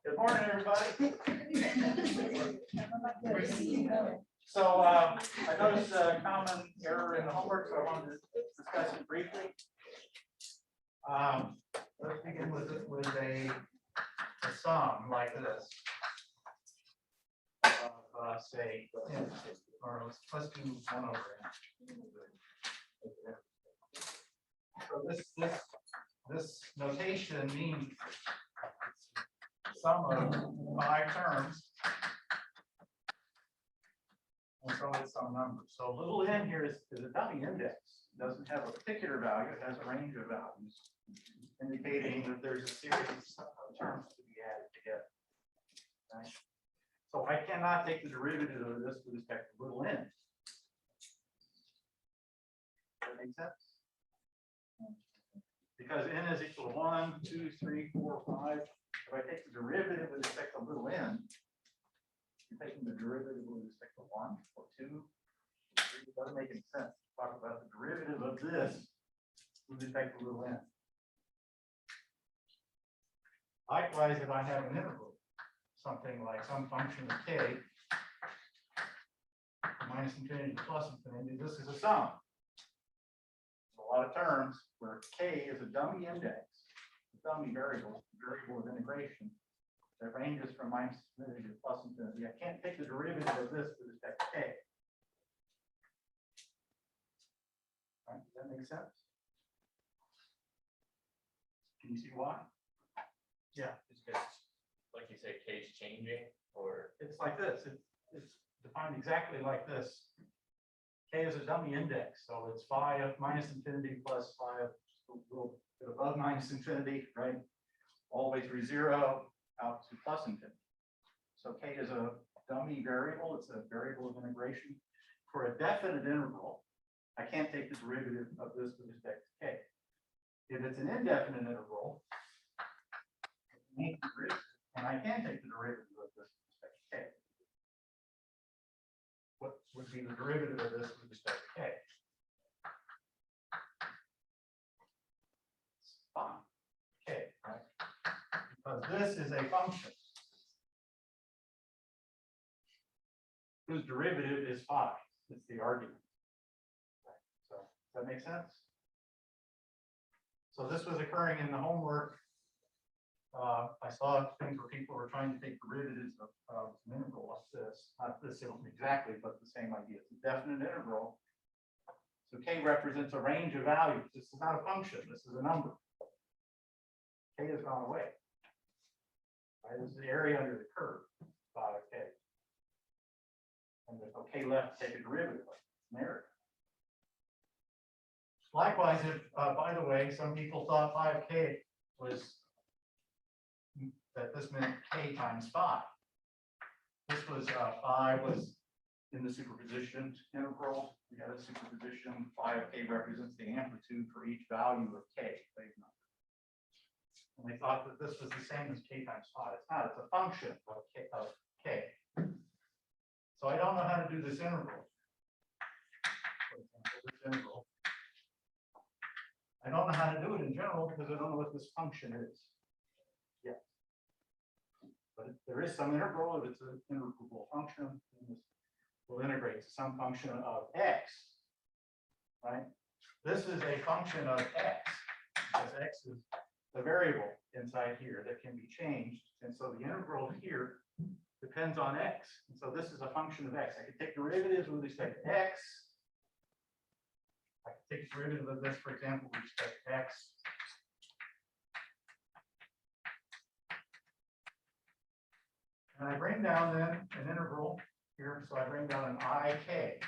Good morning, everybody. So I noticed a common error in the homework, so I wanted to discuss it briefly. Let's begin with a sum like this. Say, or let's do 1 over n. So this notation means sum of 5 terms, and so it's some number. So little n here is a dummy index. It doesn't have a particular value, it has a range of values, indicating that there's a series of terms to be added together. Right? So I cannot take the derivative of this with respect to little n. Does that make sense? Because n is equal to 1, 2, 3, 4, 5. If I take the derivative with respect to little n, you're taking the derivative with respect to 1 or 2, 3. It doesn't make any sense to talk about the derivative of this with respect to little n. Likewise, if I have an integral, something like some function of k, minus infinity to plus infinity, this is a sum. A lot of terms where k is a dummy index, a dummy variable of integration that ranges from minus infinity to plus infinity. I can't take the derivative of this with respect to k. Right? Does that make sense? Can you see why? Yeah. It's because, like you say, k is changing, or It's like this. It's defined exactly like this. K is a dummy index, so it's phi of minus infinity plus phi of just a little bit above minus infinity, right? All the way through 0 out to plus infinity. So k is a dummy variable. It's a variable of integration. For a definite interval, I can't take the derivative of this with respect to k. If it's an indefinite interval, and I can take the derivative of this with respect to k. What would be the derivative of this with respect to k? It's phi k, right? Because this is a function whose derivative is phi. It's the argument. Right. So does that make sense? So this was occurring in the homework. I saw things where people were trying to take derivatives of an integral like this. Not this exactly, but the same idea. It's a definite integral. So k represents a range of values. This is not a function. This is a number. K has gone away. Right? This is the area under the curve, phi of k. And there's no k left to take a derivative of. It's an area. Likewise, if, by the way, some people thought phi of k was that this meant k times phi. This was phi was in the superposition interval. We had a superposition. Phi of k represents the amplitude for each value of k. And they thought that this was the same as k times phi. It's not. It's a function of k. So I don't know how to do this integral. For example, this integral. I don't know how to do it in general because I don't know what this function is. Yeah. But there is some integral. If it's an integrable function, this will integrate to some function of x. Right? This is a function of x, because x is the variable inside here that can be changed. And so the integral here depends on x. And so this is a function of x. I could take derivatives with respect to x. I could take derivative of this, for example, with respect to x. And I bring down then an integral here, so I bring down an ik.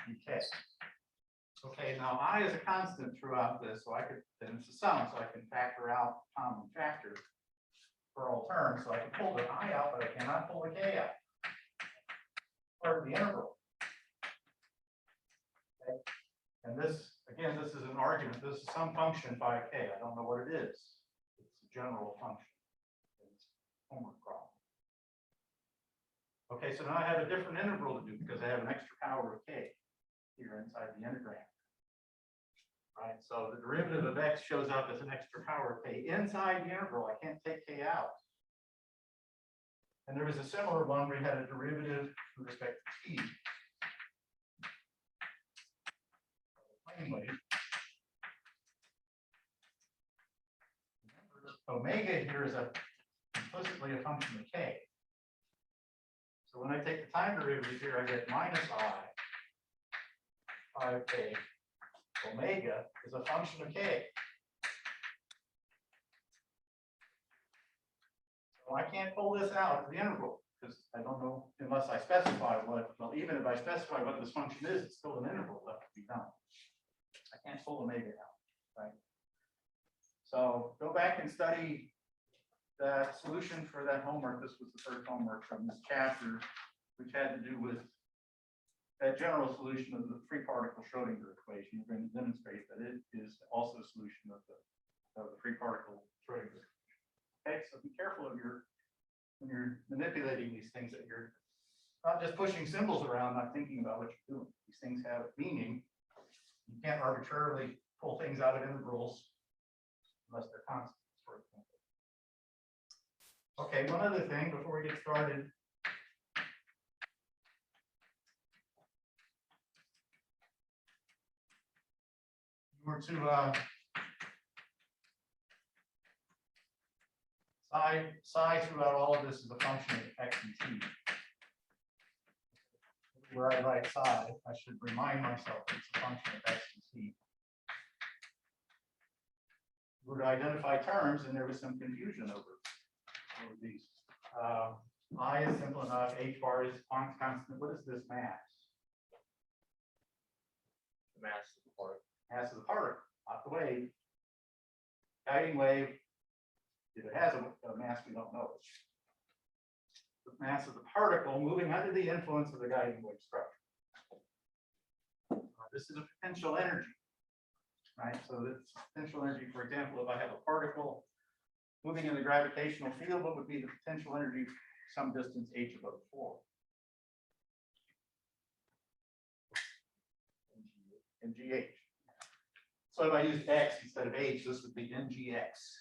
dk. Okay, now I is a constant throughout this, so I could, then it's a sum, so I can factor out common factors for all terms. So I can pull the I out, but I cannot pull the k out. Part of the integral. Okay. And this, again, this is an argument. This is some function by k. I don't know what it is. It's a general function. It's a homework problem. Okay, so now I have a different integral to do because I have an extra power of k here inside the integrand. right? So the derivative of x shows up as an extra power k inside the interval. I can't take k out. And there was a similar one where we had a derivative with respect to t. Plane wave. Omega here is implicitly a function of k. So when I take the time derivative here, I get minus I 5k. Omega is a function of k. So I can't pull this out of the integral because I don't know unless I specify what, well, even if I specify what this function is, it's still an integral left to be done. I can't pull omega out, right? So go back and study the solution for that homework. This was the first homework from this chapter, which had to do with that general solution of the free particle Schrodinger equation. We're going to demonstrate that it is also a solution of the free particle Schrodinger equation. Okay, so be careful of when you're manipulating these things, that you're not just pushing symbols around, not thinking about what you're doing. These things have meaning. You can't arbitrarily pull things out of integrals unless they're constants, for example. Okay, one other thing before we get started. We're to psi throughout all of this is a function of x and t. Where I write psi, I should remind myself that it's a function of x and t. We're to identify terms, and there was some confusion over these. I is simple enough. H bar is constant. What is this mass? The mass of the particle. Mass of the particle, not the wave. Guiding wave, if it has a mass, we don't know. The mass of the particle moving under the influence of the guiding wave structure. This is a potential energy, right? So this potential energy, for example, if I have a particle moving in the gravitational field, what would be the potential energy some distance h above the floor? Mgh. So if I use x instead of h, this would be mgx.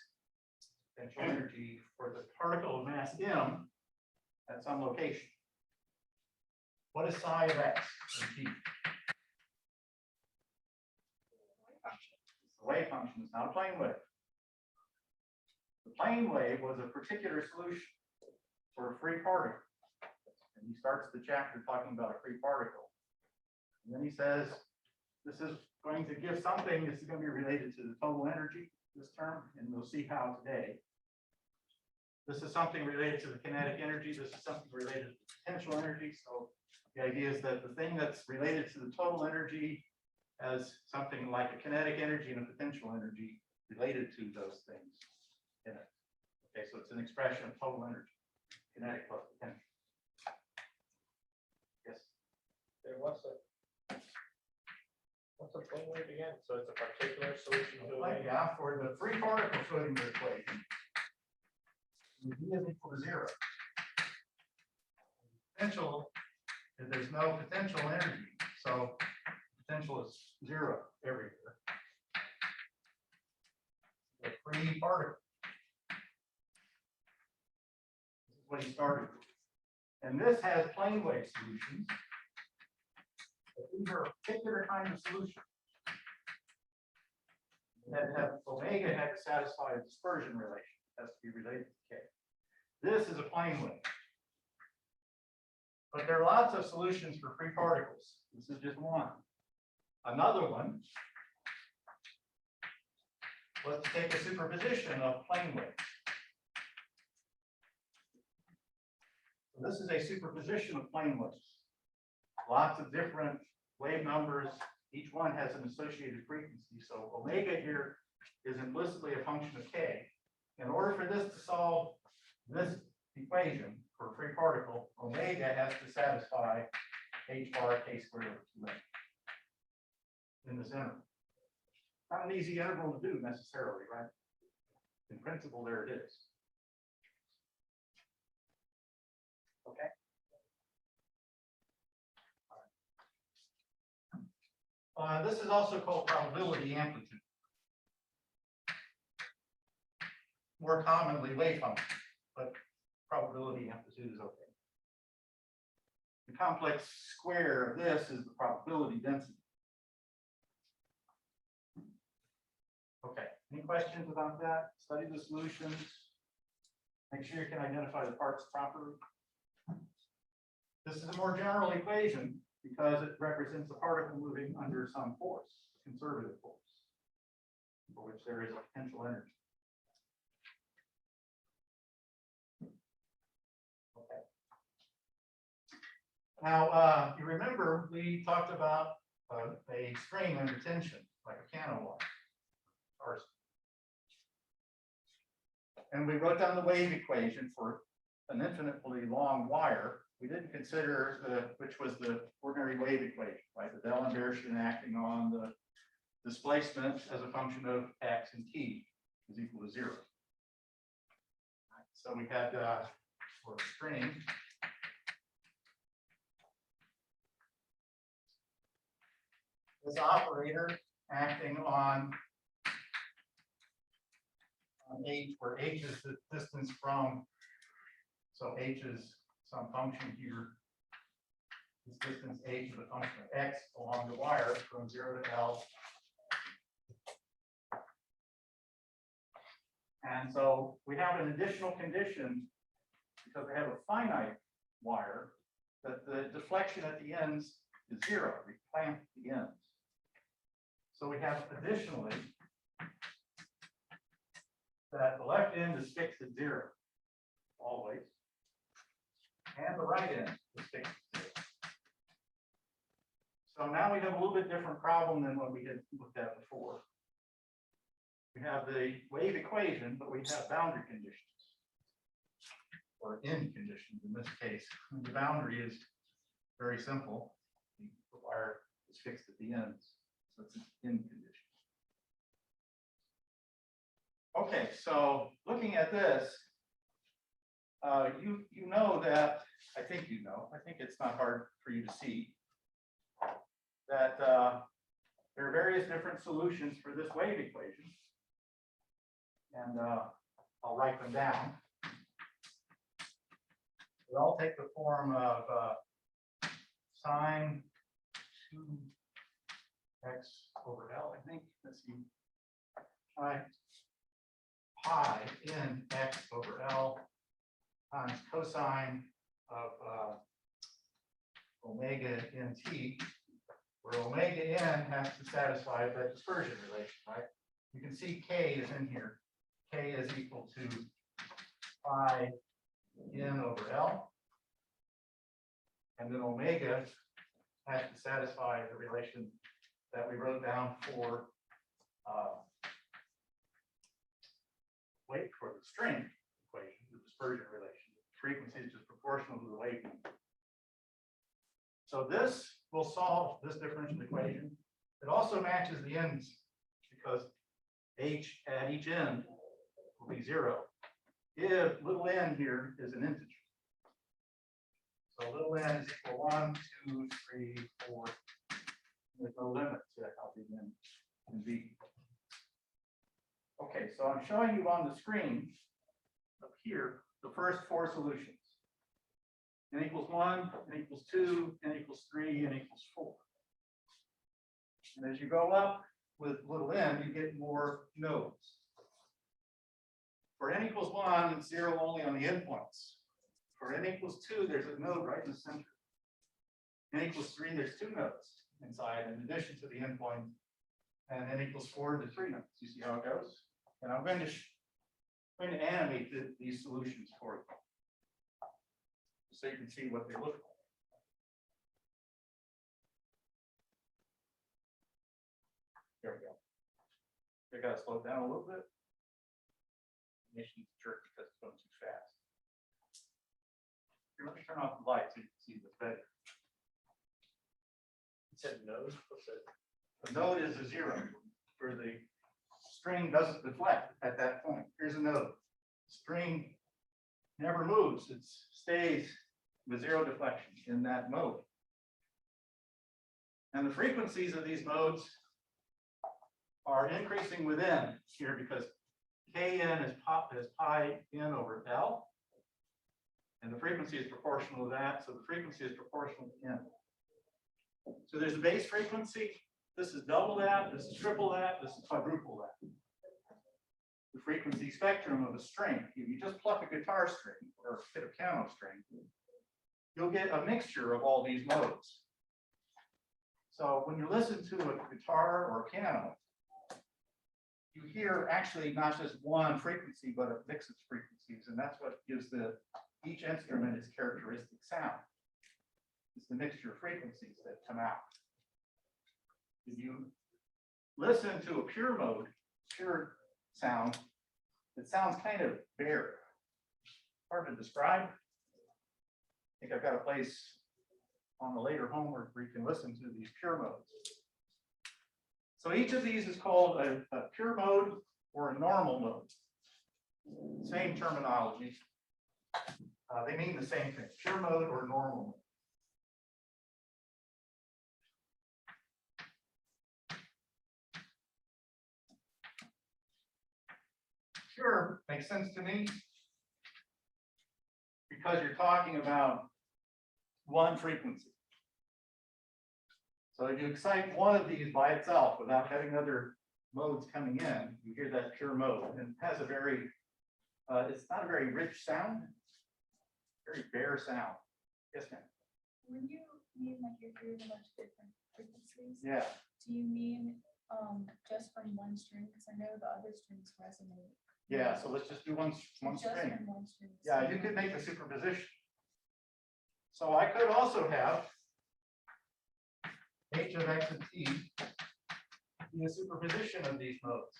Potential energy for the particle of mass m at some location. What is psi of x and t? It's the wave function. It's not a plane wave. The plane wave was a particular solution for a free particle. And he starts the chapter talking about a free particle. And then he says, this is going to give something, this is going to be related to the total energy, this term, and we'll see how today. This is something related to the kinetic energy. This is something related to potential energy. So the idea is that the thing that's related to the total energy has something like a kinetic energy and a potential energy related to those things in it. Okay, so it's an expression of total energy, kinetic plus potential. Yes. What's a plane wave again? So it's a particular solution to a wave. Yeah, for the free particle Schrodinger equation, V is equal to 0. Potential, there's no potential energy, so potential is 0 everywhere. The free particle. This is what he started with. And this has plane wave solutions. But these are a particular kind of solution. Omega had to satisfy a dispersion relation. It has to be related to K. This is a plane wave. But there are lots of solutions for free particles. This is just one. Another one was to take a superposition of plane waves. So this is a superposition of plane waves. Lots of different wave numbers. Each one has an associated frequency. So omega here is implicitly a function of K. In order for this to solve this equation for a free particle, omega has to satisfy h bar k squared over 2m in this interval. Not an easy integral to do necessarily, right? In principle, there it is. Okay. This is also called probability amplitude. More commonly wave function, but probability amplitude is okay. The complex square of this is the probability density. Okay, any questions about that? Study the solutions. Make sure you can identify the parts properly. This is a more general equation because it represents a particle moving under some force, conservative force, for which there is a potential energy. Okay. Now, you remember we talked about a string under tension, like a piano wire. And we wrote down the wave equation for an infinitely long wire. We didn't consider which was the ordinary wave equation, right? The D'Alembert acting on the displacement as a function of x and t is equal to 0. So we had for a string, this operator acting on h, where h is the distance from, so h is some function here. This distance h is a function of x along the wire from 0 to L. And so we have an additional condition because we have a finite wire that the deflection at the ends is 0. We clamp the ends. So we have additionally that the left end is fixed at 0 always, and the right end is fixed at 0. So now we have a little bit different problem than what we had looked at before. We have the wave equation, but we have boundary conditions, or end conditions in this case. And the boundary is very simple. The wire is fixed at the ends, so it's an end condition. Okay, so looking at this, you know that, I think it's not hard for you to see that there are various different solutions for this wave equation. And I'll write them down. They all take the form of sine 2x over L, I think. Let's see. Pi in x over L times cosine of omega in t, where omega n has to satisfy that dispersion relation, right? You can see k is in here. K is equal to pi n over L. And then omega has to satisfy the relation that we wrote down for wait for the string equation, the dispersion relation. The frequency is just proportional to the wave length. So this will solve this differential equation. It also matches the ends because h at each end will be 0 if little n here is an integer. So little n is equal 1, 2, 3, 4. There's no limit to how big n can be. Okay, so I'm showing you on the screen up here the first 4 solutions. N equals 1, n equals 2, n equals 3, n equals 4. And as you go up with little n, you get more nodes. For n equals 1, it's 0 only on the endpoints. For n equals 2, there's a node right in the center. N equals 3, there's 2 nodes inside in addition to the endpoint. And n equals 4, there's 3 nodes. You see how it goes? And I'm going to animate these solutions for you, so you can see what they look like. There we go. I got to slow it down a little bit. Ignition's jerk because it's going too fast. Here, let me turn off the light so you can see this better. It said node. What's that? The node is a 0 for the string doesn't deflect at that point. Here's a node. String never moves. It stays with 0 deflection in that mode. And the frequencies of these modes are increasing within here because Kn is pi n over L. And the frequency is proportional to that, so the frequency is proportional to n. So there's a base frequency. This is double that, this is triple that, this is quadruple that. The frequency spectrum of a string. If you just pluck a guitar string or hit a piano string, you'll get a mixture of all these modes. So when you listen to a guitar or a piano, you hear actually not just one frequency, but a mix of frequencies, and that's what gives each instrument its characteristic sound. It's the mixture of frequencies that come out. If you listen to a pure mode, pure sound, it sounds kind of bare. Hard to describe. I think I've got a place on the later homework where you can listen to these pure modes. So each of these is called a pure mode or a normal mode. Same terminology. They mean the same thing, pure mode or normal mode. Pure makes sense to me because you're talking about one frequency. So if you excite one of these by itself without having other modes coming in, you hear that pure mode, and it has a very, it's not a very rich sound, very bare sound. Yes, ma'am. When you mean like you're hearing a bunch of different frequencies, Yeah. do you mean just from one string? Because I know the other strings resonate. Yeah, so let's just do one Just string. from one string. Yeah, you could make a superposition. So I could also have h of x and t be a superposition of these modes.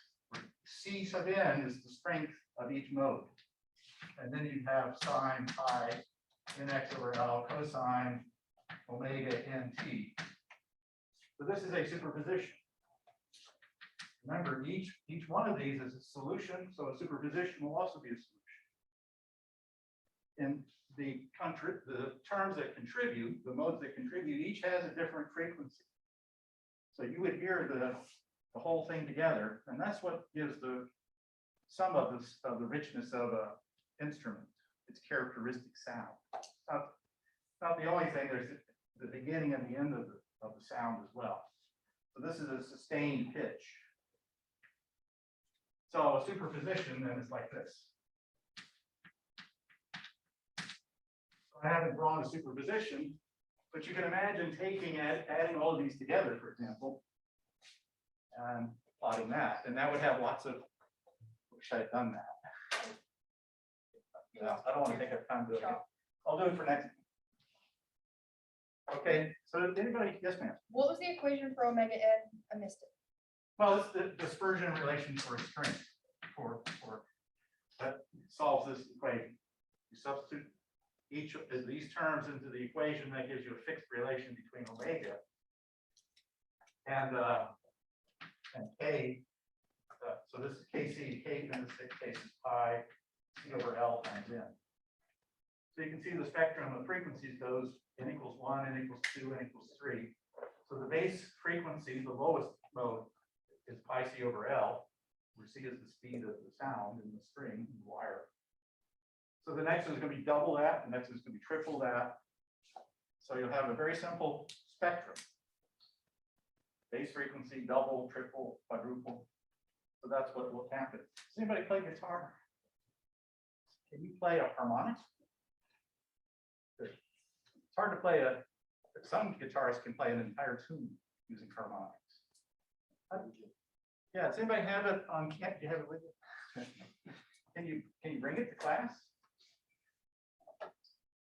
C sub n is the strength of each mode. And then you have sine pi nx over L cosine omega nt. So this is a superposition. Remember, each one of these is a solution, so a superposition will also be a solution. And the terms that contribute, the modes that contribute, each has a different frequency. So you would hear the whole thing together, and that's what gives some of the richness of an instrument, its characteristic sound. Not the only thing, there's the beginning and the end of the sound as well. So this is a sustained pitch. So a superposition then is like this. I haven't drawn a superposition, but you can imagine adding all of these together, for example, and plotting that, and that would have lots of, wish I had done that. Yeah, I don't want to take up time doing it. I'll do it for next. Okay, so anybody, yes, ma'am. What was the equation for omega n? I missed it. Well, it's the dispersion relation for a string for that solves this equation. You substitute each of these terms into the equation, that gives you a fixed relation between omega and k. So this is kc, k in this case is pi c over L times n. So you can see the spectrum of frequencies goes n equals 1, n equals 2, n equals 3. So the base frequency, the lowest mode, is pi c over L, where c is the speed of the sound in the string, in the wire. So the next is going to be double that, the next is going to be triple that. So you'll have a very simple spectrum. Base frequency, double, triple, quadruple. So that's what will happen. Does anybody play guitar? Can you play a harmonic? Good. It's hard to play some guitarists can play an entire tune using harmonics. Yeah, does anybody have it on? Do you have it with you? Can you bring it to class?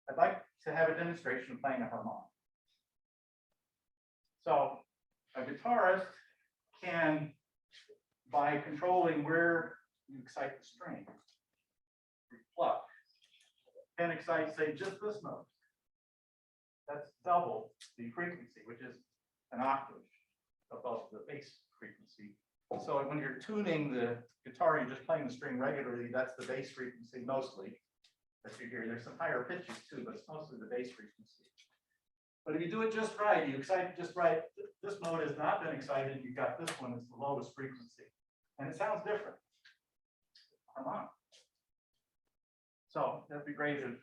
I'd like to have a demonstration of playing a harmonic. So a guitarist can, by controlling where you excite the string, you pluck, can excite, say, just this note. That's double the frequency, which is an octave above the bass frequency. So when you're tuning the guitar, you're just playing the string regularly, that's the bass frequency mostly that you hear. There's some higher pitches too, but it's mostly the bass frequency. But if you do it just right, you excite it just right, this mode has not been excited, you got this one as the lowest frequency. And it sounds different. Harmonic. So that'd be great if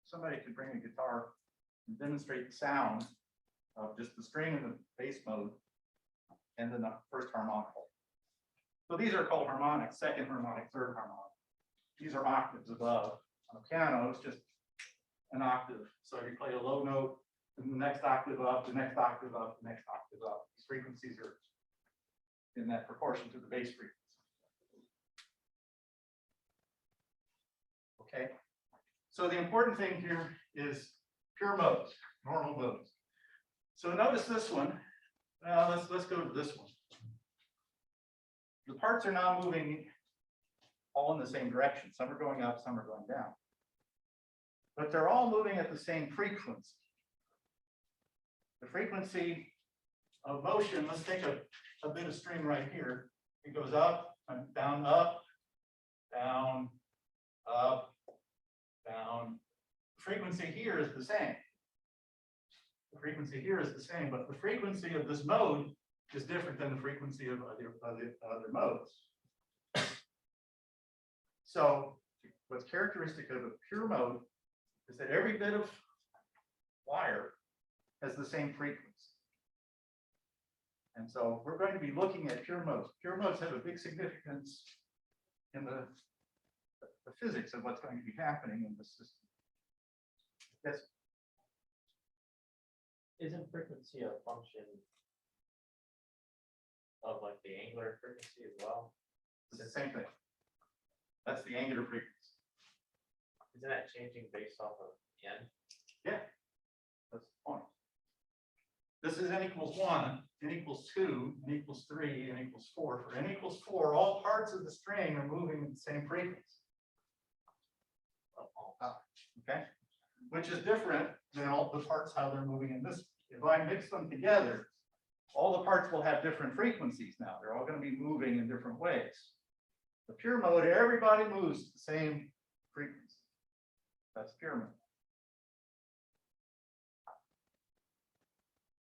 somebody could bring a guitar and demonstrate the sound of just the string in the bass mode and then the first harmonic. So these are called harmonics, second harmonic, third harmonic. These are octaves above. On a piano, it's just an octave. So you play a low note, and the next octave up, the next octave up, the next octave up. These frequencies are in that proportion to the bass frequency. Okay. So the important thing here is pure modes, normal modes. So notice this one. Let's go to this one. The parts are now moving all in the same direction. Some are going up, some are going down. But they're all moving at the same frequency. The frequency of motion, let's take a bit of string right here. It goes up, down, up, down, up, down. The frequency here is the same. The frequency here is the same, but the frequency of this mode is different than the frequency of other modes. So what's characteristic of a pure mode is that every bit of wire has the same frequency. And so we're going to be looking at pure modes. Pure modes have a big significance in the physics of what's going to be happening in the system. Yes? Isn't frequency a function of like the angular frequency as well? It's the same thing. That's the angular frequency. Isn't that changing based off of n? Yeah, that's the point. This is n equals 1, n equals 2, n equals 3, n equals 4. For n equals 4, all parts of the string are moving at the same frequency. Okay, which is different than all the parts how they're moving in this. If I mix them together, all the parts will have different frequencies now. They're all going to be moving in different ways. The pure mode, everybody moves at the same frequency. That's pure mode.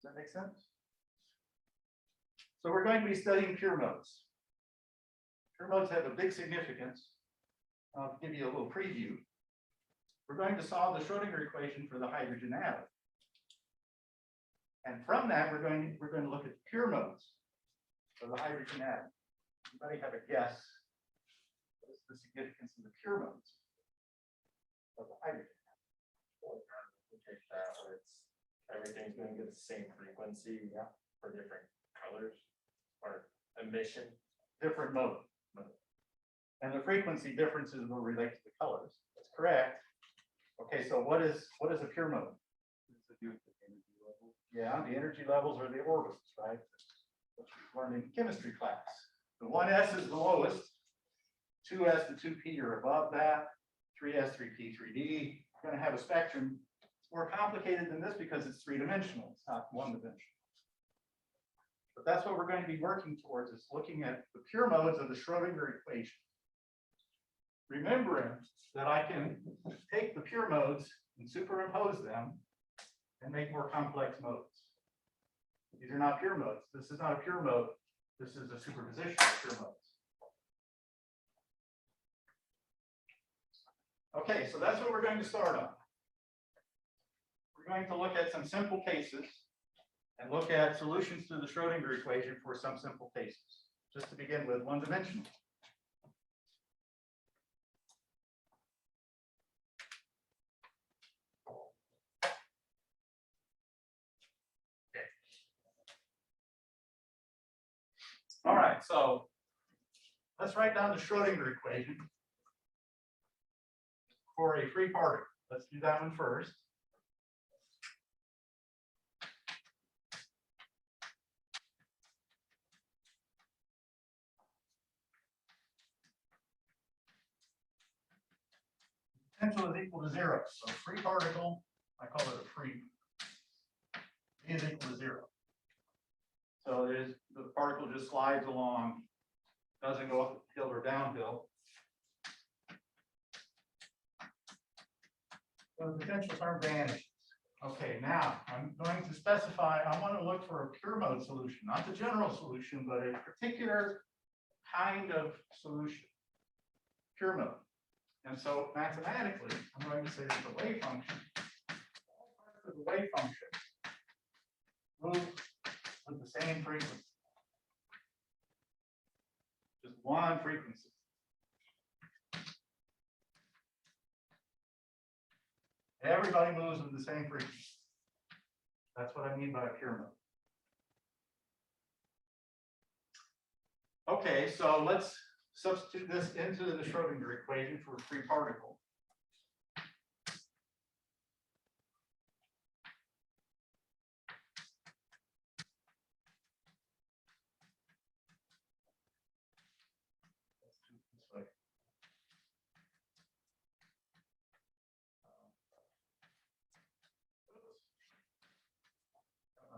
Does that make sense? So we're going to be studying pure modes. Pure modes have a big significance. I'll give you a little preview. We're going to solve the Schrodinger equation for the hydrogen atom. And from that, we're going to look at pure modes for the hydrogen atom. Anybody have a guess? What is the significance of the pure modes of the hydrogen atom? We take that where it's everything's going to get the same frequency, yeah, for different colors or emission. Different mode. And the frequency differences will relate to the colors. That's correct. Okay, so what is a pure mode? Yeah, the energy levels are the orbitals, right? What we learned in chemistry class. The 1s is the lowest, 2s to 2p are above that, 3s, 3p, 3d. You're going to have a spectrum. It's more complicated than this because it's three-dimensional. It's not one-dimensional. But that's what we're going to be working towards, is looking at the pure modes of the Schrodinger equation. Remembering that I can take the pure modes and superimpose them and make more complex modes. These are not pure modes. This is not a pure mode. This is a superposition of pure modes. Okay, so that's what we're going to start on. We're going to look at some simple cases and look at solutions to the Schrodinger equation for some simple cases. Just to begin with, one-dimensional. All right, so let's write down the Schrodinger equation for a free particle. Let's do that one first. Potential is equal to 0. So free particle, I call it a free, is equal to 0. So the particle just slides along, doesn't go uphill or downhill. So the potential term vanishes. Okay, now I'm going to specify, I want to look for a pure mode solution, not the general solution, but a particular kind of solution, pure mode. And so mathematically, I'm going to say that the wave function, all parts of the wave function move with the same frequency. Just one frequency. Everybody moves with the same frequency. That's what I mean by a pure mode. Okay, so let's substitute this into the Schrodinger equation for a free particle. Let's do it this way.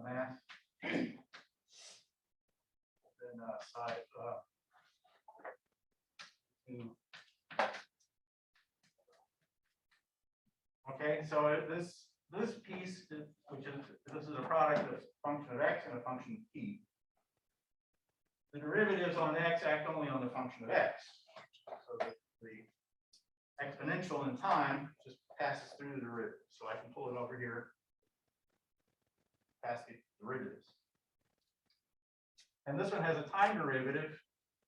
Math. Then side 2. Okay, so this piece, which is this is a product of a function of x and a function of t. The derivatives on x act only on the function of x. So the exponential in time just passes through the derivative. So I can pull it over here. Pass the derivatives. And this one has a time derivative,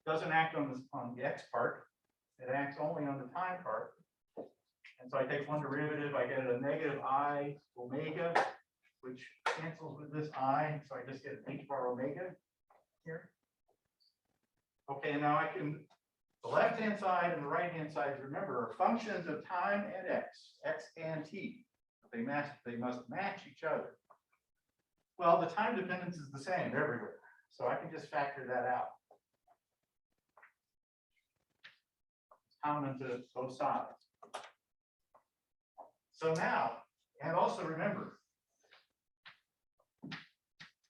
doesn't act on the x part, it acts only on the time part. And so I take one derivative, I get a negative I omega, which cancels with this I, so I just get an h bar omega here. Okay, and now I can, the left-hand side and the right-hand side, remember, are functions of time and x and t. They must match each other. Well, the time dependence is the same everywhere, so I can just factor that out. It's common to both sides. So now, and also remember,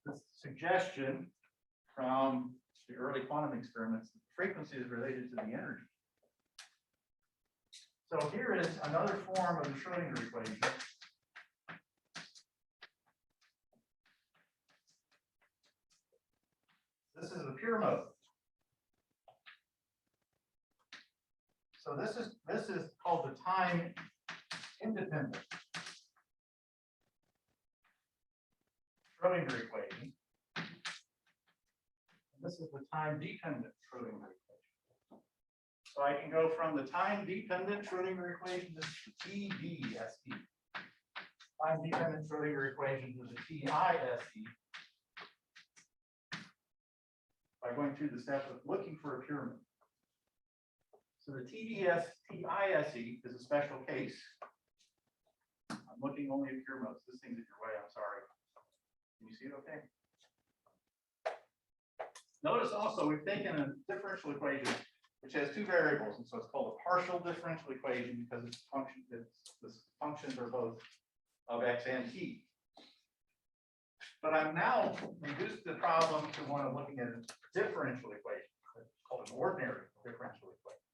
this suggestion from the early quantum experiments, the frequency is related to the energy. So here is another form of the Schrodinger equation. This is the pure mode. So this is called the time independent Schrodinger equation. And this is the time dependent Schrodinger equation. So I can go from the time dependent Schrodinger equation to the TDSE. Time dependent Schrodinger equation to the TISE. By going through the steps of looking for a pure mode. So the TISE is a special case. I'm looking only at pure modes. This thing's in your way, I'm sorry. Can you see it okay? Notice also we've taken a differential equation which has two variables, and so it's called a partial differential equation because the functions are both of x and t. But I'm now reduced the problem to one of looking at a differential equation. It's called an ordinary differential equation.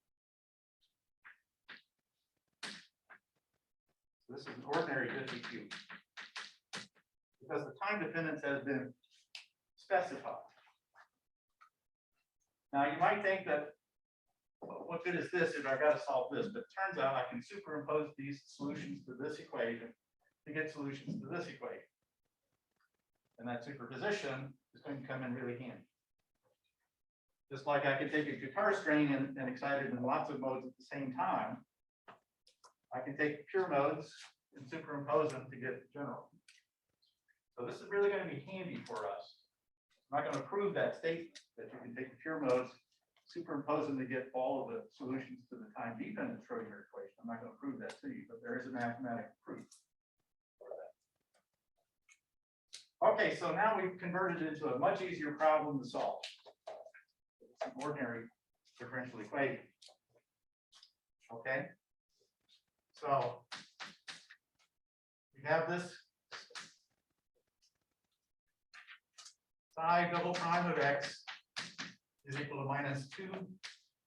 So this is an ordinary diffie because the time dependence has been specified. Now you might think that, well, what good is this if I got to solve this? But it turns out I can superimpose these solutions to this equation to get solutions to this equation. And that superposition is going to come in really handy. Just like I could take a guitar string and excite it in lots of modes at the same time, I can take pure modes and superimpose them to get general. So this is really going to be handy for us. I'm not going to prove that statement that you can take the pure modes, superimpose them to get all of the solutions to the time dependent Schrodinger equation. I'm not going to prove that to you, but there is a mathematical proof. Okay, so now we've converted it into a much easier problem to solve. It's an ordinary differential equation. Okay, so we have this psi double prime of x is equal to minus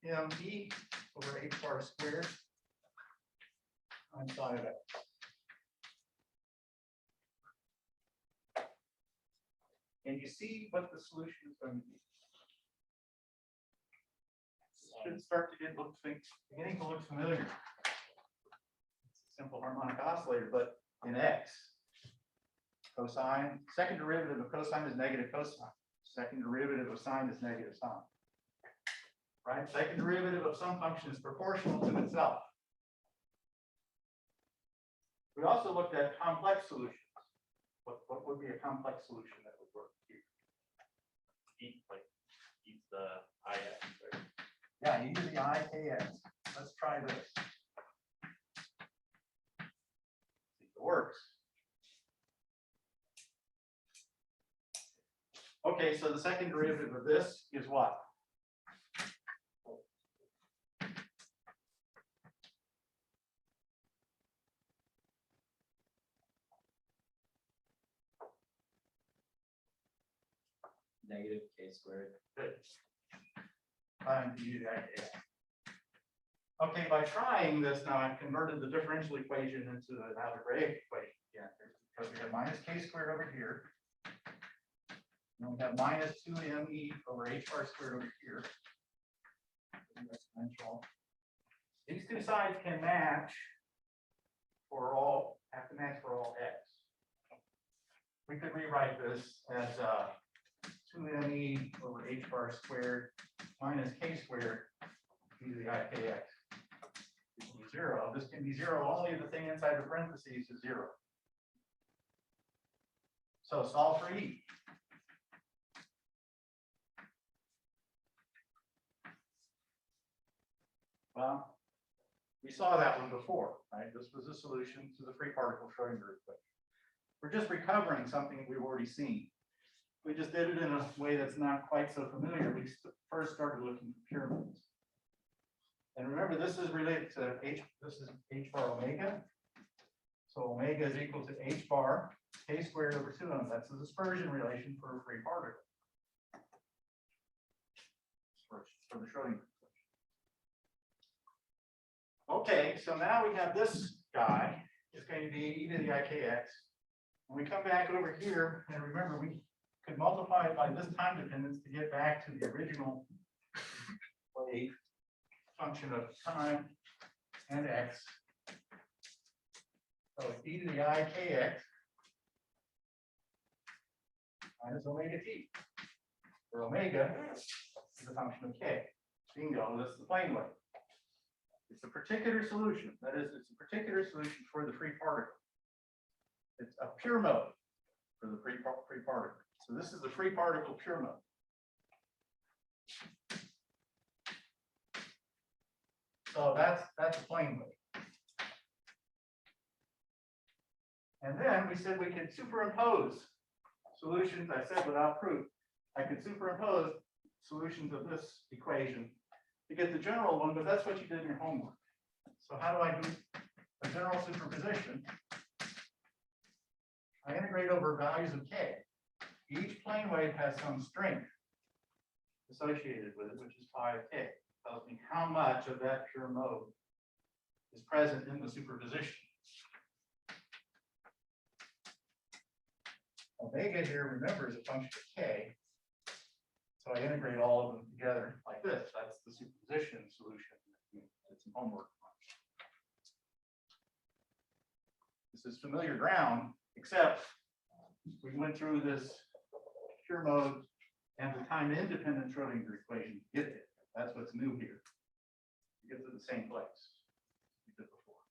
2mE over h bar squared on psi of x. Can you see what the solution is going to be? Should start to beginning to look familiar. It's a simple harmonic oscillator, but in X. Cosine, second derivative of cosine is negative cosine. Second derivative of sine is negative sine. Right? Second derivative of some function is proportional to itself. We also looked at complex solutions. What would be a complex solution that would work here? Eat the IX, right? Yeah, e to the I kx. Let's try this. See if it works. Okay, so the second derivative of this is what? Negative k squared. Good. Times e to the I kx. Okay, by trying this now, I've converted the differential equation into an algebraic equation. Yeah, because we have minus k squared over here. And we have minus 2me over h bar squared over here. Exponential. These two sides can match have to match for all x. We could rewrite this as 2me over h bar squared minus k squared e to the I kx. This can be 0. This can be 0. Only if the thing inside the parentheses is 0. So solve for e. Well, we saw that one before, right? This was a solution to the free particle Schrodinger equation. We're just recovering something we've already seen. We just did it in a way that's not quite so familiar. We first started looking for pyramids. And remember, this is related to h. This is h bar omega. So omega is equal to h bar k squared over 2m. That's the dispersion relation for a free particle. For the Schrodinger. Okay, so now we have this guy. It's going to be e to the I kx. When we come back over here, and remember, we could multiply it by this time dependence to get back to the original wave function of time and x. So it's e to the I kx minus omega t, where omega is a function of k. Bingo, this is the plane wave. It's a particular solution. That is, it's a particular solution for the free particle. It's a pure mode for the free particle. So this is the free particle pure mode. So that's a plane wave. And then we said we could superimpose solutions. I said without proof, I could superimpose solutions of this equation to get the general one, but that's what you did in your homework. So how do I do a general superposition? I integrate over values of k. Each plane wave has some strength associated with it, which is 5k. Tells me how much of that pure mode is present in the superposition. Omega here, remember, is a function of k. So I integrate all of them together like this. That's the superposition solution. It's some homework. This is familiar ground, except we went through this pure mode and the time independent Schrodinger equation to get it. That's what's new here. You get to the same place we did before.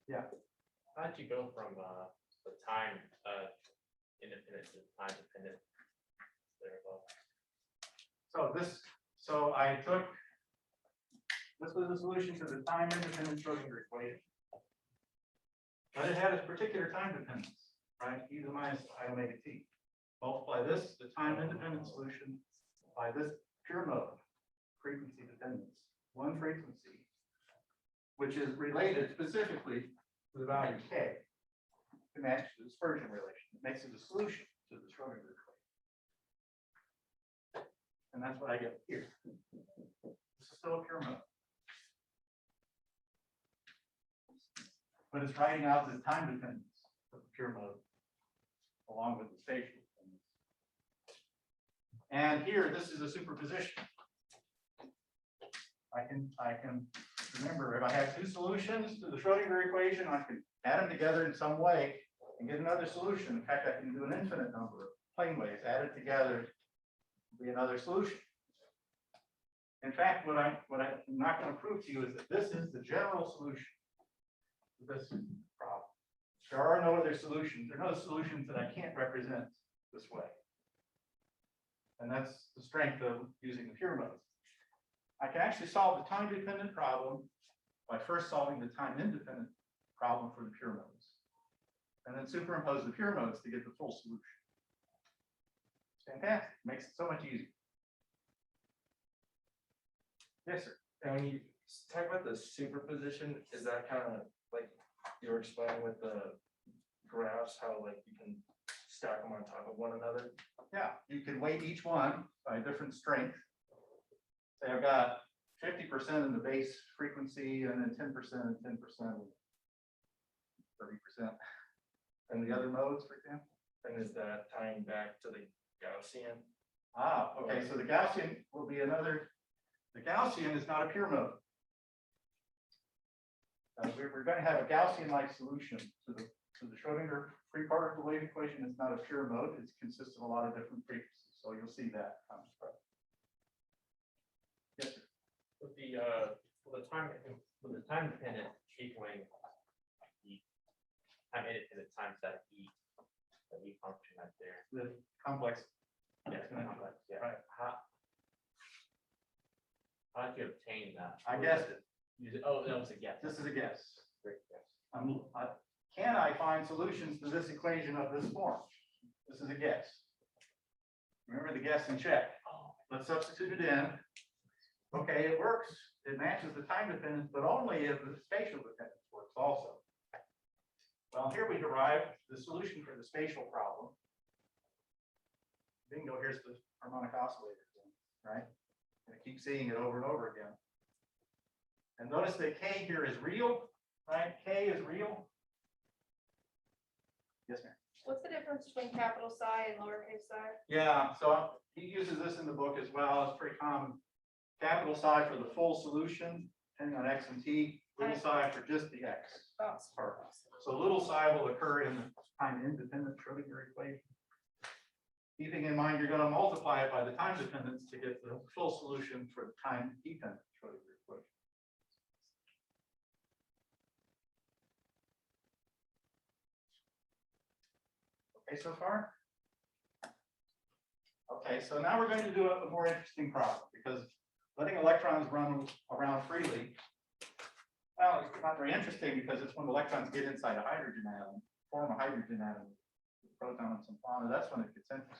Yeah. How'd you go from the time independent to time dependent? So I took, this was the solution to the time independent Schrodinger equation. But it had a particular time dependence, right? E to the minus I omega t. Multiply this, the time independent solution, by this pure mode, frequency dependence. One frequency, which is related specifically to the value of k, to match the dispersion relation. It makes it a solution to the Schrodinger equation. And that's what I get here. This is still a pure mode. But it's writing out the time dependence of the pure mode along with the spatial dependence. And here, this is a superposition. I can remember if I have two solutions to the Schrodinger equation, I can add them together in some way and get another solution. In fact, I can do an infinite number of plane waves added together to be another solution. In fact, what I'm not going to prove to you is that this is the general solution to this problem. There are no other solutions. There are no solutions that I can't represent this way. And that's the strength of using the pure modes. I can actually solve the time-dependent problem by first solving the time-independent problem for the pure modes, and then superimpose the pure modes to get the full solution. It's fantastic. Makes it so much easier. Yes, sir. And when you talk about the superposition, is that kind of like you were explaining with the graphs, how like you can stack them on top of one another? Yeah, you can weight each one by a different strength. Say I've got 50% in the base frequency, and then 10% and 10% and 30%. And the other modes, for example. And is that tying back to the Gaussian? Ah, okay, so the Gaussian will be another, the Gaussian is not a pure mode. We're going to have a Gaussian-like solution to the Schrodinger free particle wave equation. It's not a pure mode. It consists of a lot of different frequencies. So you'll see that comes from. Yes, sir. With the time dependent equaling the time independent times that E function right there. The complex. Yeah, complex, yeah. Right. How did you obtain that? I guessed it. Oh, that was a guess. This is a guess. Great guess. Can I find solutions to this equation of this form? This is a guess. Remember the guess and check. Let's substitute it in. Okay, it works. It matches the time dependence, but only if the spatial dependence works also. Well, here we derive the solution for the spatial problem. Bingo, here's the harmonic oscillator thing, right? And I keep seeing it over and over again. And notice that K here is real, right? K is real. Yes, ma'am. What's the difference between capital psi and lowercase psi? Yeah, so he uses this in the book as well. It's pretty common. Capital psi for the full solution, depending on x and t. Little psi for just the x part. So little psi will occur in the time-independent Schrodinger equation. Keeping in mind, you're going to multiply it by the time dependence to get the full solution for the time-dependent Schrodinger equation. Okay, so far? Okay, so now we're going to do a more interesting problem, because letting electrons run around freely, well, it's not very interesting because it's when electrons get inside a hydrogen atom, form a hydrogen atom, proton and some fauna, that's when it gets interesting.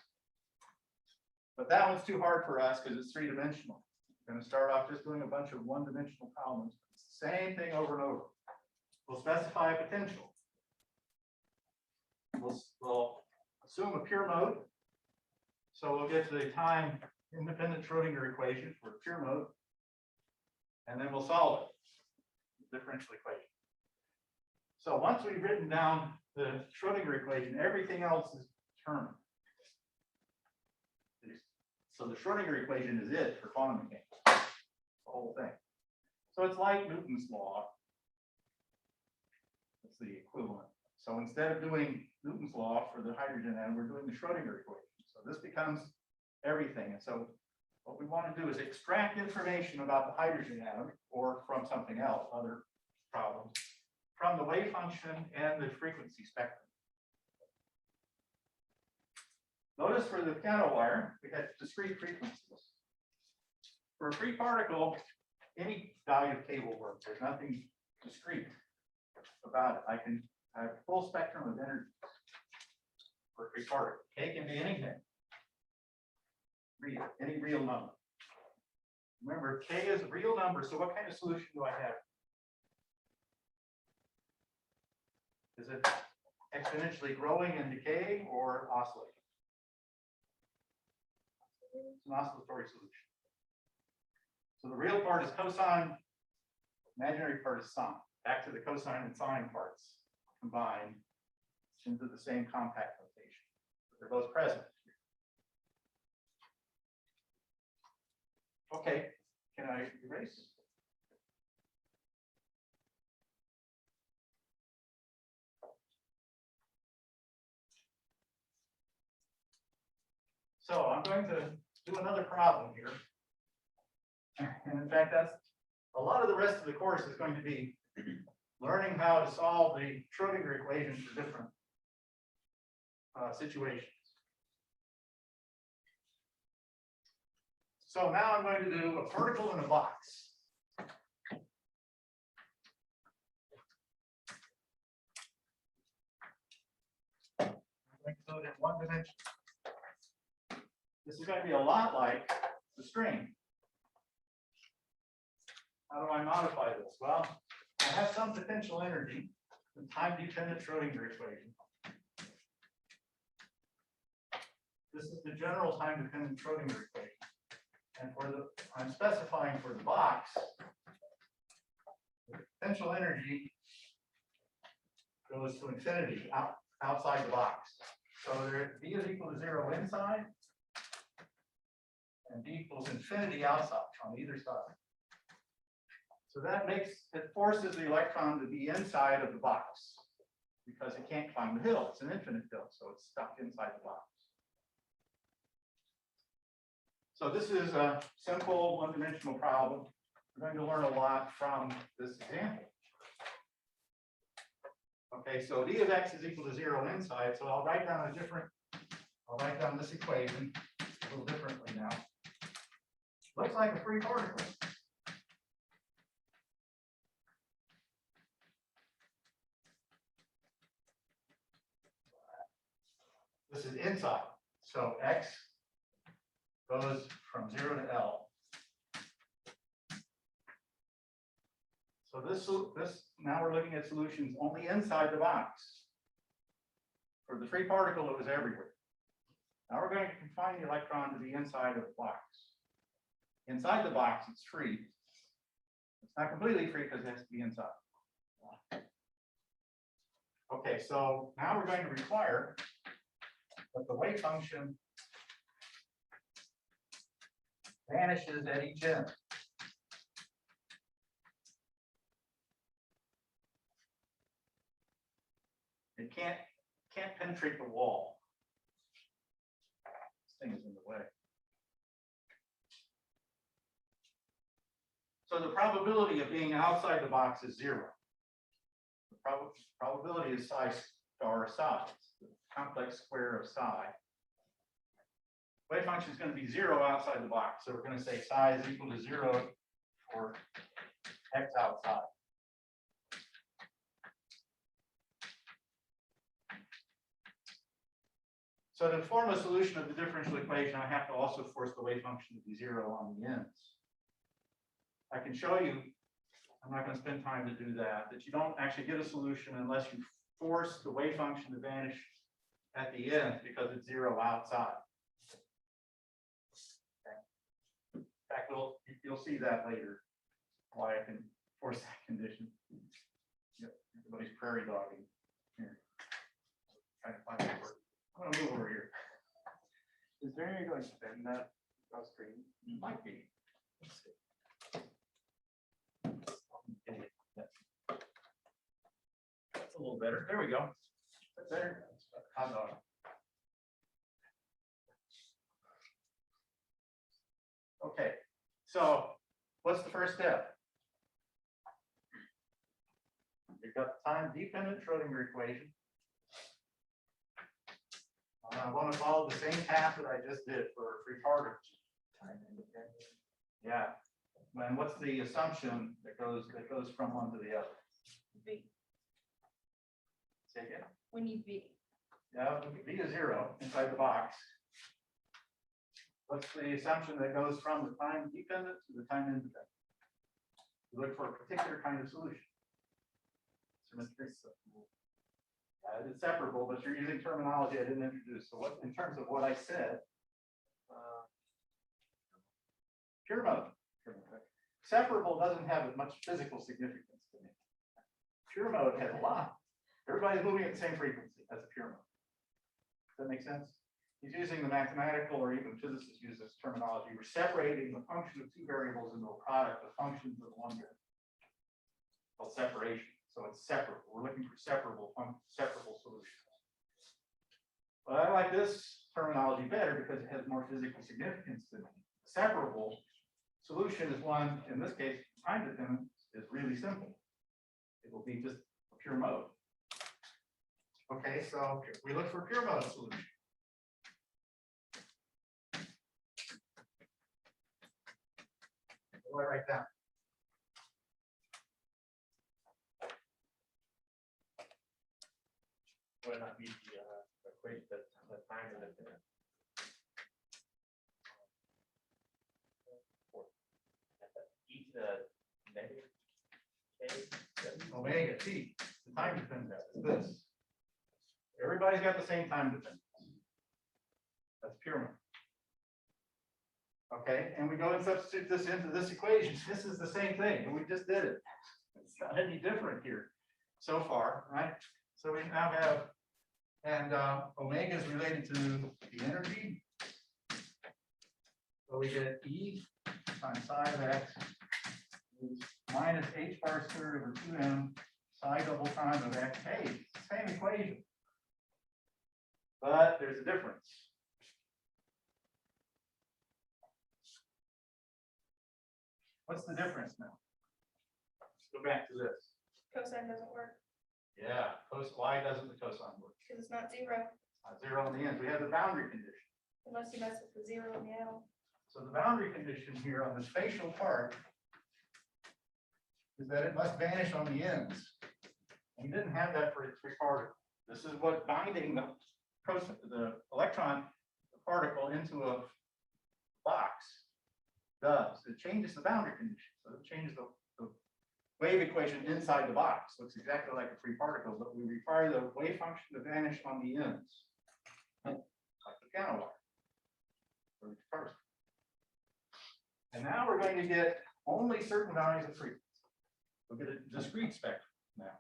But that one's too hard for us because it's three-dimensional. We're going to start off just doing a bunch of one-dimensional problems. It's the same thing over and over. We'll specify a potential. We'll assume a pure mode. So we'll get to the time-independent Schrodinger equation for a pure mode. And then we'll solve it, differential equation. So once we've written down the Schrodinger equation, everything else is determined. So the Schrodinger equation is it for quantum mechanics, the whole thing. So it's like Newton's law. It's the equivalent. So instead of doing Newton's law for the hydrogen atom, we're doing the Schrodinger equation. So this becomes everything. And so what we want to do is extract information about the hydrogen atom or from something else, other problems, from the wave function and the frequency spectrum. Notice for the piano wire, we had discrete frequencies. For a free particle, any value of K will work. There's nothing discrete about it. I have a full spectrum of energy for a free particle. K can be anything. Real, any real number. Remember, K is a real number, so what kind of solution do I have? Is it exponentially growing and decaying or oscillating? It's an oscillatory solution. So the real part is cosine, imaginary part is sine. Back to the cosine and sine parts combined into the same compact notation. They're both present. Okay, can I erase? So I'm going to do another problem here. And in fact, that's a lot of the rest of the course is going to be learning how to solve the Schrodinger equation for different situations. So now I'm going to do a particle in a box. I'm going to do it in one dimension. This is going to be a lot like the string. How do I modify this? Well, I have some potential energy, the time-dependent Schrodinger equation. This is the general time-dependent Schrodinger equation. And for the, I'm specifying for the box, the potential energy goes to infinity outside the box. So there, V is equal to 0 inside, and V equals infinity outside on either side. So that makes, it forces the electron to be inside of the box because it can't climb the hill. It's an infinite hill, so it's stuck inside the box. So this is a simple one-dimensional problem. We're going to learn a lot from this example. Okay, so d of x is equal to 0 inside, so I'll write down this equation a little differently now. Looks like a free particle. This is inside, so x goes from 0 to L. So this now we're looking at solutions only inside the box. For the free particle, it was everywhere. Now we're going to confine the electron to the inside of the box. Inside the box, it's free. It's not completely free because it has to be inside. Okay, so now we're going to require that the wave function vanishes at each end. It can't penetrate the wall. This thing is in the way. So the probability of being outside the box is 0. The probability is psi star psi, the complex square of psi. Wave function is going to be 0 outside the box. So we're going to say psi is equal to 0 for x outside. So to form a solution of the differential equation, I have to also force the wave function to be 0 on the ends. I can show you, I'm not going to spend time to do that you don't actually get a solution unless you force the wave function to vanish at the end because it's 0 outside. In fact, you'll see that later, why I can force that condition. Yep, everybody's prairie dogging here. Trying to find that word. I'm gonna move over here. Is there any way to spin that screen? Might be. Let's see. That's a little better. There we go. That's better. Hot dog. Okay, so what's the first step? You've got the time-dependent Schrodinger equation. I want to follow the same path that I just did for free particles. Yeah. And what's the assumption that goes from one to the other? V. Say again. We need V. Yeah, V is 0 inside the box. What's the assumption that goes from the time dependent to the time independent? You look for a particular kind of solution. Symmetry. It's separable, but you're using terminology I didn't introduce. So what, in terms of what I said, pure mode. Separable doesn't have much physical significance to me. Pure mode has a lot. Everybody's moving at the same frequency. That's a pure mode. Does that make sense? He's using the mathematical, or even physicists use this terminology. We're separating the function of two variables into a product of functions of one variable. Called separation. So it's separable. We're looking for separable solutions. But I like this terminology better because it has more physical significance than separable solution is one, in this case, time dependence is really simple. It will be just a pure mode. Okay, so we look for pure mode solution. What do I write down? Would not be the equation that the time of the e to the negative k. Omega t, the time dependence is this. Everybody's got the same time dependence. That's pure mode. Okay, and we go and substitute this into this equation. This is the same thing, and we just did it. It's not any different here so far, right? So we now have, and omega is related to the energy. So we get E times psi of x is minus h bar squared over 2m psi double time of x. Hey, it's the same equation. But there's a difference. What's the difference now? Let's go back to this. Cosine doesn't work Yeah, why doesn't the cosine work? because it's not zero Zero in the end. We have the boundary condition. unless you mess with the zero in the L. So the boundary condition here on the spatial part is that it must vanish on the ends. We didn't have that for its free particle. This is what binding the electron, the particle, into a box does. It changes the boundary condition. So it changes the wave equation inside the box. Looks exactly like a free particle, but we require the wave function to vanish on the ends, like the piano wire. Or the first. And now we're going to get only certain values of frequency. We'll get a discrete spectrum now.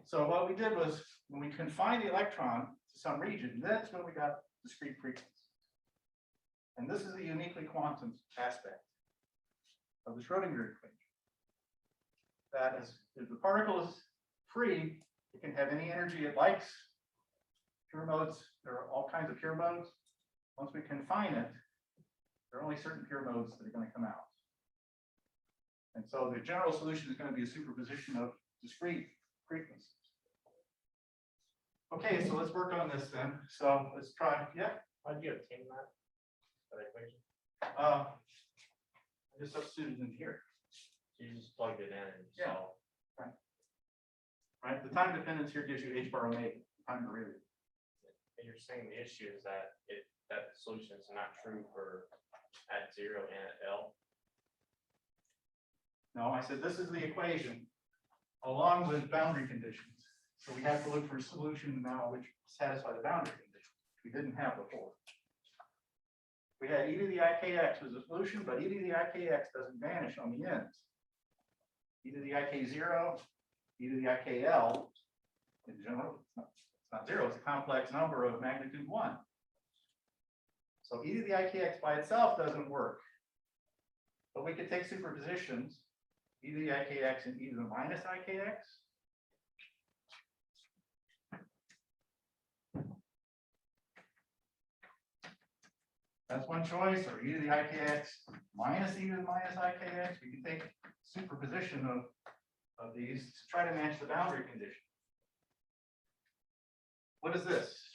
So what we did was, when we confined the electron to some region, that's when we got discrete frequency. And this is the uniquely quantum aspect of the Schrodinger equation. That is, if the particle is free, it can have any energy it likes. Pure modes, there are all kinds of pure modes. Once we confine it, there are only certain pure modes that are going to come out. And so the general solution is going to be a superposition of discrete frequencies. Okay, so let's work on this then. So let's try, yeah. How did you obtain that equation? I just substituted in here. So you just plugged it in and Yeah. solved. Right, the time dependence here gives you h bar omega, time derivative. And you're saying the issue is that that solution is not true for at 0 and at L. No, I said this is the equation along with boundary conditions. So we have to look for a solution now which satisfy the boundary conditions, which we didn't have before. We had e to the ikx was a solution, but e to the ikx doesn't vanish on the ends. E to the ik0, e to the ikl, in general, it's not zero, it's a complex number of magnitude 1. So e to the ikx by itself doesn't work. But we could take superpositions, e to the ikx and e to the minus ikx. That's one choice, or e to the ikx minus e to the minus ikx. We can take superposition of these to try to match the boundary condition. What is this?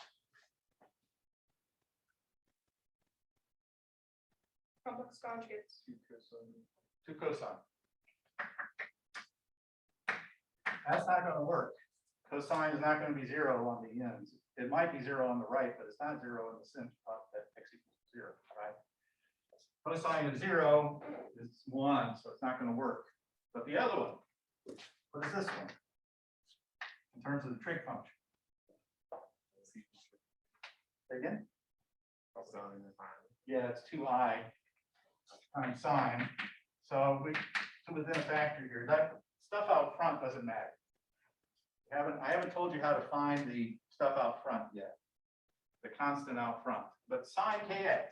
Complex conjugates. Two cosine. That's not going to work. Cosine is not going to be zero on the ends. It might be zero on the right, but it's not zero in the center that x equals 0, right? Cosine of 0 is 1, so it's not going to work. But the other one, what is this one? In terms of the trig function. Say again? Yeah, it's 2i times sine. So within a factor here, that stuff out front doesn't matter. I haven't told you how to find the stuff out front yet. The constant out front, but sine kx.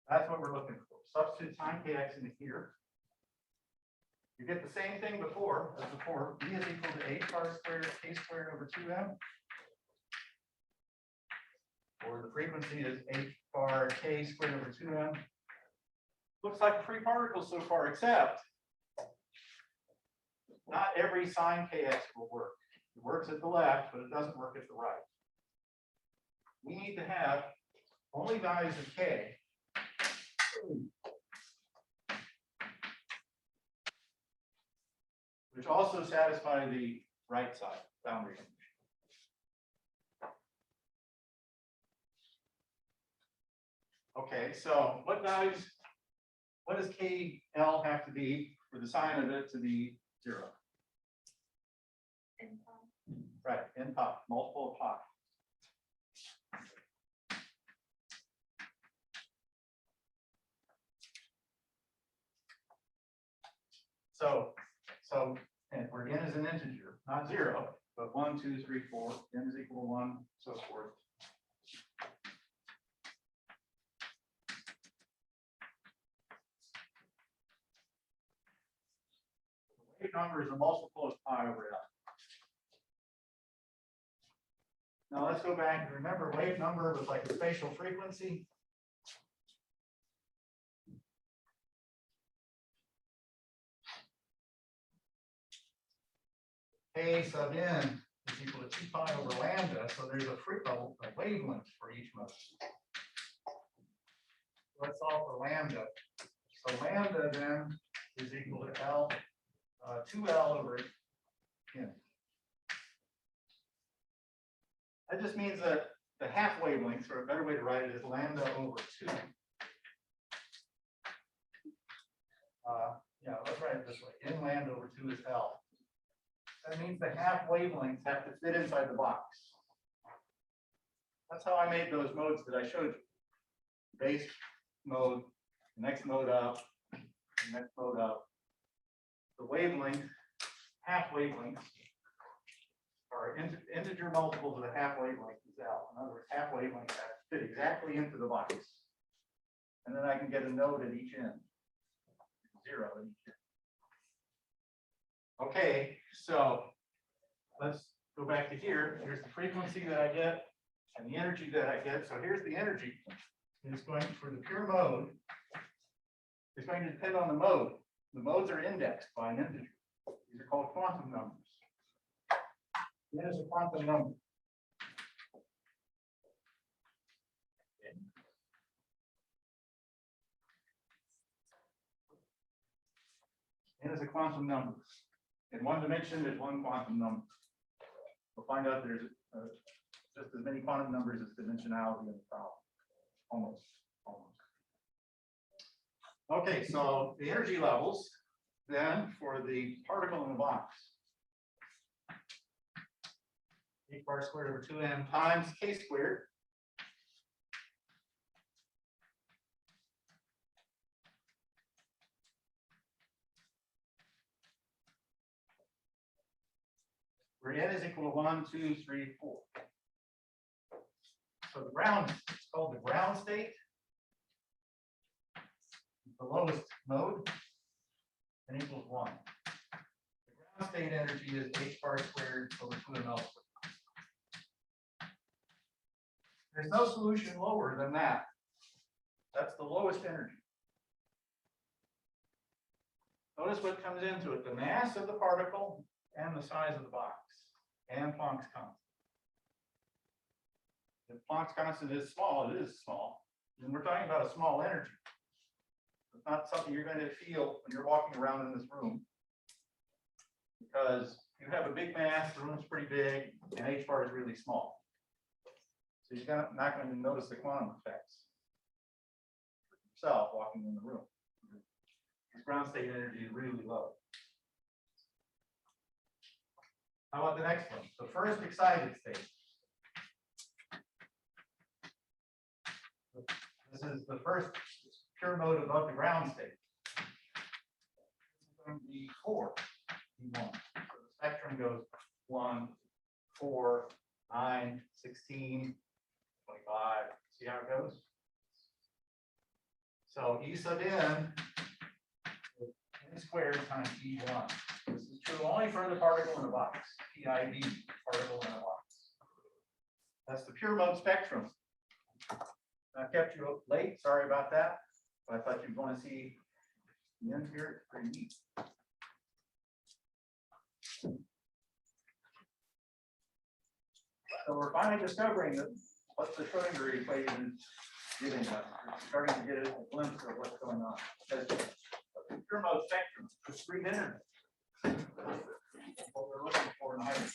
That's what we're looking for. Substitute sine kx into here. You get the same thing as before. B is equal to h bar squared k squared over 2m. Or the frequency is h bar k squared over 2m. Looks like a free particle so far, except not every sine kx will work. It works at the left, but it doesn't work at the right. We need to have only values of k which also satisfy the right side boundary condition. Okay, so what does KL have to be for the sine of it to be 0? Right, n pi, multiple of pi. So, and where n is an integer, not 0, but 1, 2, 3, 4, n is equal to 1, so forth. The wave number is a multiple of pi over L. Now let's go back and remember wave number was like a spatial frequency. K sub n is equal to 2 pi over lambda, so there's a wavelength for each mode. Let's solve for lambda. So lambda then is equal to L, 2L over n. That just means that the half wavelengths, or a better way to write it, is lambda over 2. Yeah, let's write it this way. N lambda over 2 is L. That means the half wavelengths have to fit inside the box. That's how I made those modes that I showed you. Base mode, next mode up, next mode up. The wavelength, half wavelengths, are integer multiples of the half wavelength is L. In other words, half wavelengths have to fit exactly into the box. And then I can get a node at each end. 0 at each end. Okay, so let's go back to here. Here's the frequency that I get and the energy that I get. So here's the energy. It's going for the pure mode. It's going to depend on the mode. The modes are indexed by an integer. These are called quantum numbers. N is a quantum number. N is a quantum number. In one dimension, there's one quantum number. We'll find out there's just as many quantum numbers as dimensionality in the problem. Almost. Okay, so the energy levels then for the particle in the box. H bar squared over 2m times k squared. Where n is equal to 1, 2, 3, 4. So the ground, it's called the ground state. The lowest mode, and equals 1. The ground state energy is h bar squared over 2ml squared. There's no solution lower than that. That's the lowest energy. Notice what comes into it, the mass of the particle and the size of the box, and Planck's constant. If Planck's constant is small, it is small. And we're talking about a small energy. It's not something you're going to feel when you're walking around in this room. Because you have a big mass, the room's pretty big, and h bar is really small. So you're not going to notice the quantum effects yourself walking in the room. This ground state energy is really low. How about the next one? The first excited state. This is the first pure mode above the ground state. This is going to be 4, E1. So the spectrum goes 1, 4, 9, 15, 25. See how it goes? So E sub n squared times E1. This is true only for the particle in the box, PID, particle in the box. That's the pure mode spectrum. I kept you up late, sorry about that. But I thought you'd want to see the end here, it's pretty neat. So we're finally discovering that what the Schrodinger equation is giving us. We're starting to get a glimpse of what's going on. Because the pure mode spectrum is 3 dimensions. What we're looking for in hydrogen.